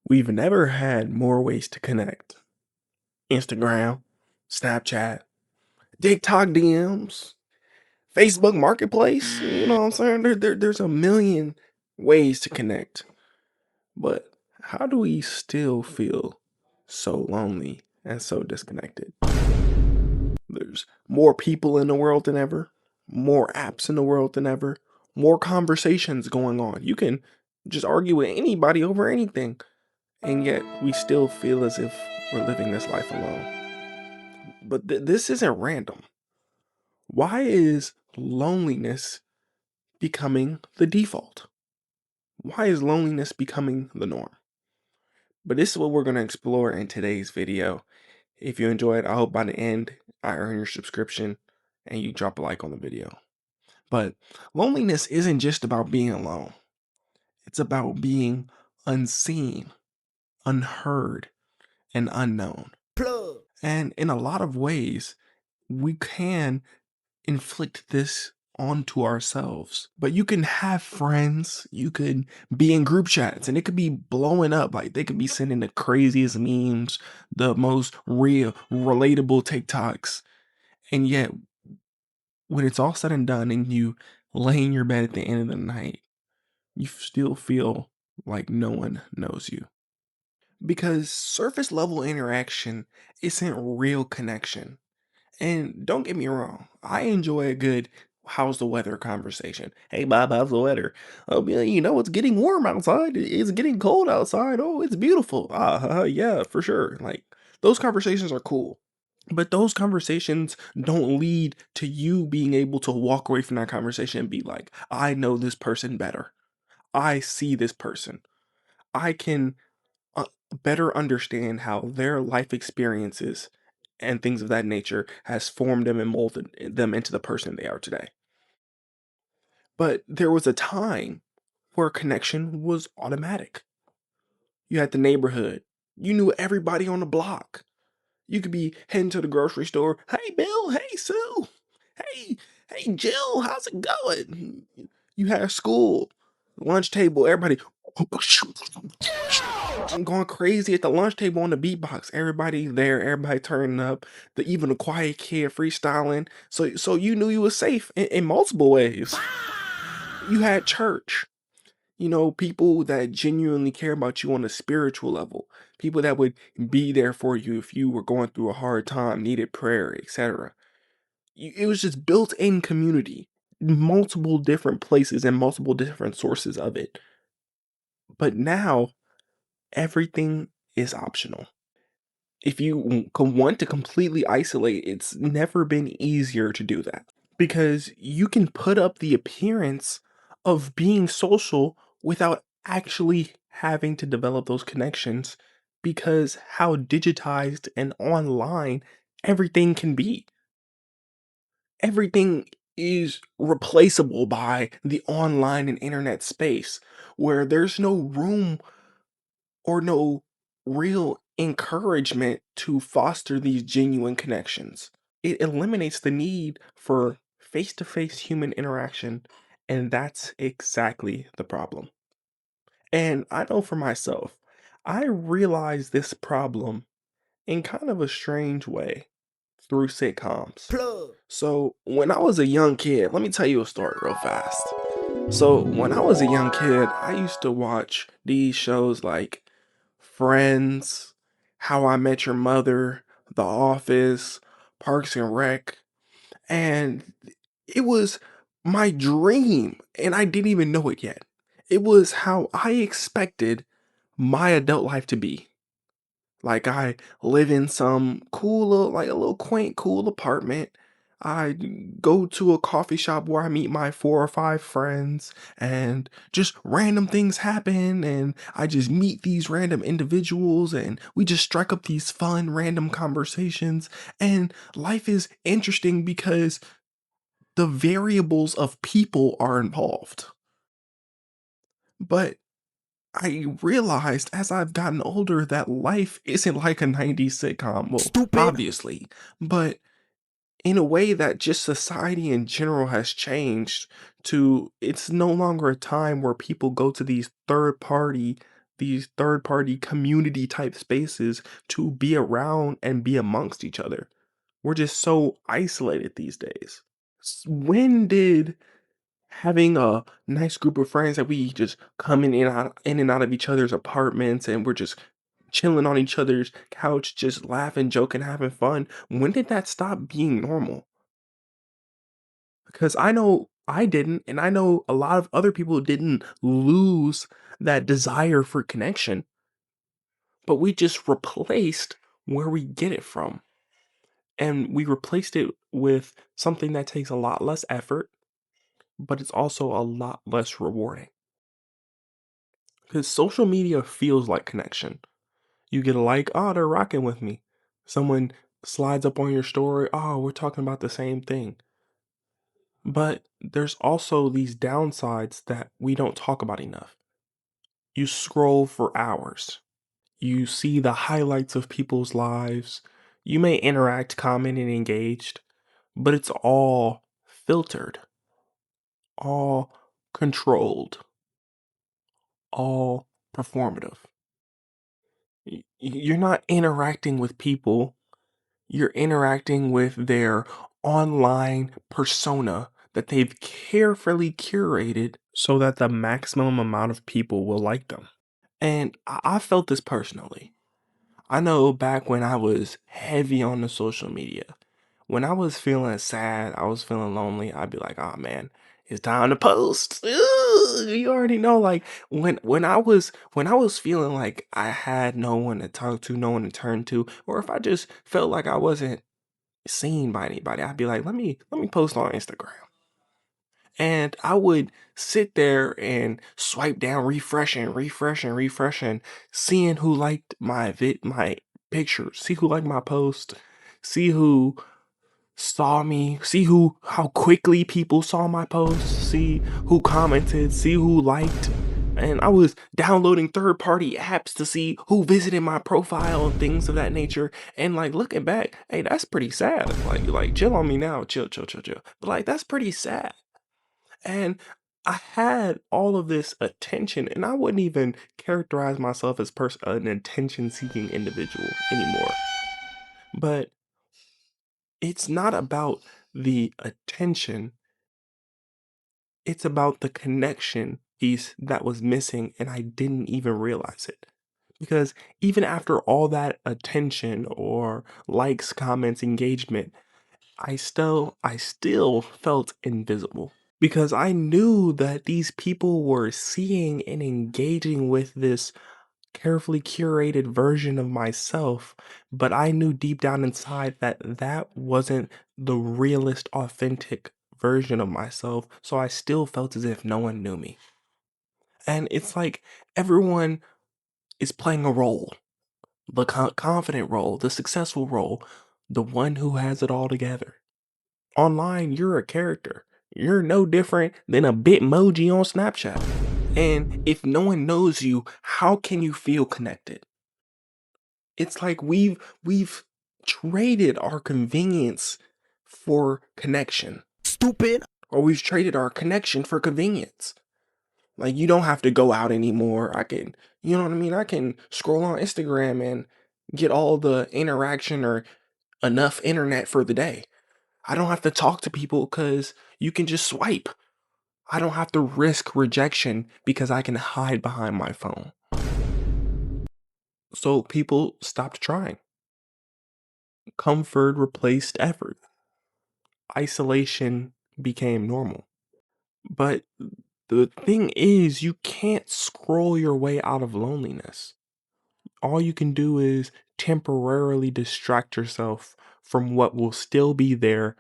We've never had more ways to connect. Instagram, Snapchat, TikTok DMs, Facebook Marketplace. You know what I'm saying? There's a million ways to connect. But how do we still feel so lonely and so disconnected? There's more people in the world than ever, more apps in the world than ever, more conversations going on. You can just argue with anybody over anything, and yet we still feel as if we're living this life alone. But this isn't random. Why is loneliness becoming the default? Why is loneliness becoming the norm? But this is what we're going to explore in today's video. If you enjoy it, I hope by the end I earn your subscription and you drop a like on the video. But loneliness isn't just about being alone. It's about being unseen, unheard, and unknown. And in a lot of ways, we can inflict this onto ourselves. But you can have friends, you could be in group chats, and it could be blowing up. Like they could be sending the craziest memes, the most real, relatable TikToks. And yet, when it's all said and done and you lay in your bed at the end of the night, you still feel like no one knows you. Because surface level interaction isn't real connection. And don't get me wrong, I enjoy a good how's the weather conversation. Hey Bob, how's the weather? Oh, yeah, it's getting warm outside. It's getting cold outside. Oh, it's beautiful. Yeah, for sure. Like those conversations are cool. But those conversations don't lead to you being able to walk away from that conversation and be like, I know this person better. I see this person. I can uh, better understand how their life experiences and things of that nature has formed them and molded them into the person they are today. But there was a time where connection was automatic. You had the neighborhood. You knew everybody on the block. You could be heading to the grocery store. Hey, Bill. Hey, Sue. Hey, hey, Jill. How's it going? You had school, lunch table. Everybody I'm going crazy at the lunch table on the beatbox. Everybody there, everybody turning up. Even a quiet kid freestyling. So you knew you was safe in multiple ways. You had church. People that genuinely care about you on a spiritual level. People that would be there for you if you were going through a hard time, needed prayer, etc. It was just built-in community. Multiple different places and multiple different sources of it. But now everything is optional. If you want to completely isolate, it's never been easier to do that because you can put up the appearance of being social without actually having to develop those connections because how digitized and online everything can be. Everything is replaceable by the online and internet space where there's no room or no real encouragement to foster these genuine connections. It eliminates the need for face to face human interaction, and that's exactly the problem. And I know for myself, I realized this problem in kind of a strange way through sitcoms. So, when I was a young kid, let me tell you a story real fast. So, when I was a young kid, I used to watch these shows like Friends, How I Met Your Mother, The Office, Parks and Rec, and it was my dream, and I didn't even know it yet. It was how I expected my adult life to be. Like I live in some cool little, like a little quaint, cool apartment. I go to a coffee shop where I meet my 4 or 5 friends, and just random things happen, and I just meet these random individuals, and we just strike up these fun, random conversations. And life is interesting because the variables of people are involved. But I realized as I've gotten older that life isn't like a 90s sitcom. Well, obviously, but in a way that just society in general has changed to it's no longer a time where people go to these third party these third party community type spaces to be around and be amongst each other. We're just so isolated these days. When did having a nice group of friends that we just come in and out of each other's apartments and we're just chilling on each other's couch, just laughing, joking, having fun, when did that stop being normal? Because I know I didn't, and I know a lot of other people didn't lose that desire for connection, but we just replaced where we get it from. And we replaced it with something that takes a lot less effort, but it's also a lot less rewarding. Because social media feels like connection. You get a like, oh, they're rocking with me. Someone slides up on your story, oh, we're talking about the same thing. But there's also these downsides that we don't talk about enough. You scroll for hours. You see the highlights of people's lives. You may interact, comment, and engaged, but it's all filtered, all controlled, all performative. You're not interacting with people, you're interacting with their online persona that they've carefully curated so that the maximum amount of people will like them. And I felt this personally. I know back when I was heavy on the social media, when I was feeling sad, I was feeling lonely, I'd be like, "Oh man, it's time to post." Ugh, you already know, like when I was feeling like I had no one to talk to, no one to turn to, or if I just felt like I wasn't seen by anybody, I'd be like, let me post on Instagram. And I would sit there and swipe down, refreshing, seeing who liked my pictures, see who liked my post, see who saw me, see who how quickly people saw my post, see who commented, see who liked. And I was downloading third-party apps to see who visited my profile and things of that nature. And like looking back, hey, that's pretty sad. Like chill on me now, chill. But like that's pretty sad. And I had all of this attention, and I wouldn't even characterize myself as an attention-seeking individual anymore. But it's not about the attention, it's about the connection piece that was missing, and I didn't even realize it. Because even after all that attention or likes, comments, engagement, I still felt invisible. Because I knew that these people were seeing and engaging with this carefully curated version of myself, but I knew deep down inside that that wasn't the realist, authentic version of myself, so I still felt as if no one knew me. And it's like everyone is playing a role, the confident role, the successful role, the one who has it all together. Online, you're a character. You're no different than a Bitmoji on Snapchat. And if no one knows you, how can you feel connected? It's like we've traded our convenience for connection. Stupid. Or we've traded our connection for convenience. Like you don't have to go out anymore. You know what I mean? I can scroll on Instagram and get all the interaction or enough internet for the day. I don't have to talk to people because you can just swipe. I don't have to risk rejection because I can hide behind my phone. So people stopped trying. Comfort replaced effort. Isolation became normal. But the thing is, you can't scroll your way out of loneliness. All you can do is temporarily distract yourself from what will still be there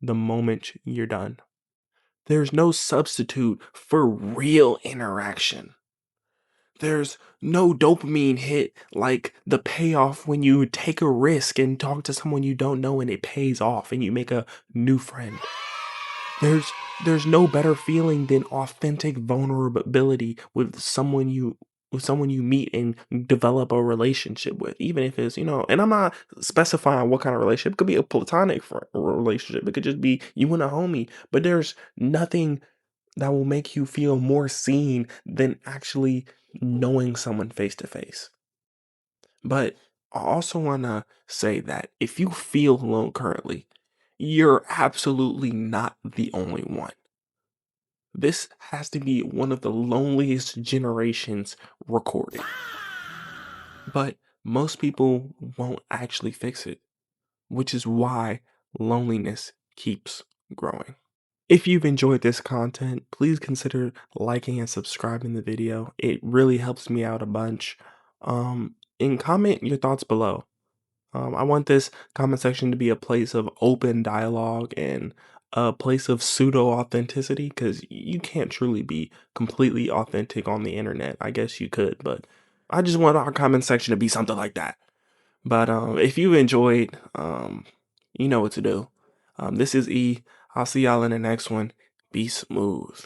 the moment you're done. There's no substitute for real interaction. There's no dopamine hit like the payoff when you take a risk and talk to someone you don't know and it pays off and you make a new friend. There's there's no better feeling than authentic vulnerability with someone you meet and develop a relationship with, even if it's, and I'm not specifying what kind of relationship. It could be a platonic relationship. It could just be you and a homie. But there's nothing that will make you feel more seen than actually knowing someone face to face. But I also want to say that if you feel alone currently, you're absolutely not the only one. This has to be one of the loneliest generations recorded. But most people won't actually fix it, which is why loneliness keeps growing. If you've enjoyed this content, please consider liking and subscribing the video. It really helps me out a bunch. And comment your thoughts below. I want this comment section to be a place of open dialogue and a place of pseudo authenticity, because you can't truly be completely authentic on the internet. I guess you could, but I just want our comment section to be something like that. But if you enjoyed, you know what to do. This is E. I'll see y'all in the next one. Be smooth.